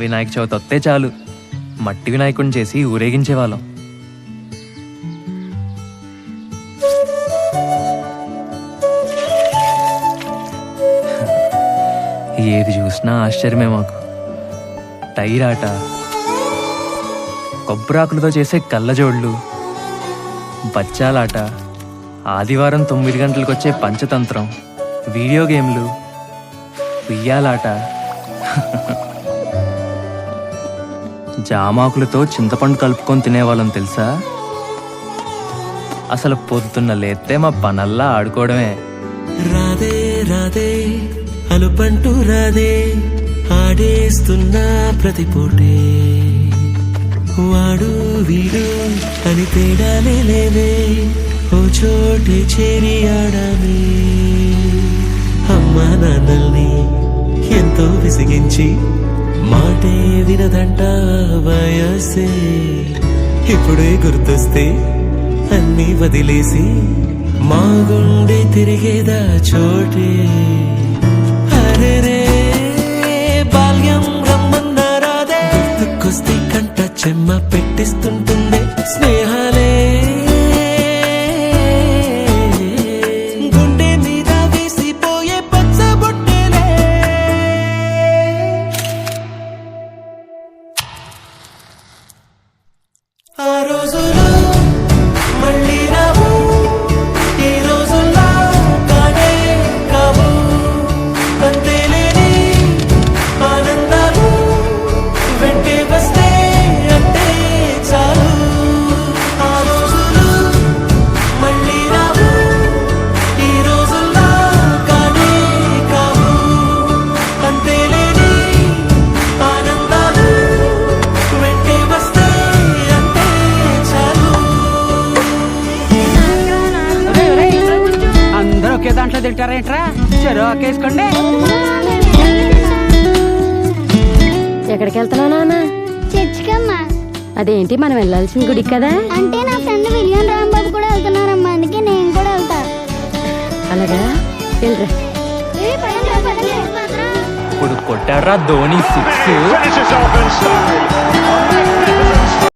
వినాయక చవితి వస్తే చాలు మట్టి వినాయకుడిని చేసి ఊరేగించేవాళ్ళం. ఏది చూసినా ఆశ్చర్యమే మాకు. టైర్ ఆట, కొబ్బరాకులతో చేసే కళ్ళజోళ్ళు, బచ్చాలాట, ఆదివారం 9 గంటలకు వచ్చే పంచతంత్రం, వీడియో గేమ్లు, ఉయ్యాలాట, జామాకులతో చింతపండు కలుపుకొని తినేవాళ్ళం తెలుసా. అసలు పొద్దున్న లేస్తే మా పనల్లా ఆడుకోవడమే. రాదే రాదే అలుపంటూ రాదే ఆడేస్తున్నా ప్రతి పూటే, వాడు వీడు అని తేడాలే లేవే, ఓ చోటే చేరి ఆడామే. అమ్మా నాన్నల్ని ఎంతో విసిగించి మాటే వినదంట వయసే, ఇప్పుడే గుర్తొస్తే అన్నీ వదిలేసి మా గుండె తిరిగేదా చోటే. అరెరే బాల్యం రమ్మన్నారాదే, గుర్తుకొస్తే కంట చెమ్మ పెట్టిస్తుంటుందే స్నేహాలే, గుండె మీద వేసిపోయే పచ్చబొట్టెలే. ఆ రోజులు మళ్ళీ రావు, ఈ రోజుల్లో కానే కావు, అంతేలేని ఆనందాలు వెంటే వస్తే అంటే చాలు. ఆ రోజులు మళ్ళీ రావు, ఈ రోజుల్లో కానే కావు, అంతేలేని ఆనందాలు వెంటే వస్తే అంటే చాలు. అందరూ ఒకే దాంట్లో తింటారేంట్రా? చెరువు ఒకేసుకోండి. ఎక్కడికి వెళ్తున్నావు నాన్న? చర్చికమ్మా. అదేంటి మనం వెళ్ళాల్సిన గుడికి కదా? అంటే నా ఫ్రెండ్ విలియం రాంబాబు కూడా వెళ్తున్నారమ్మా, అందుకే నేను కూడా వెళ్తా. అలాగా వెళ్ళరా. ఇప్పుడు కొట్టాడ్రా Dhoni 6. Finishes off in style.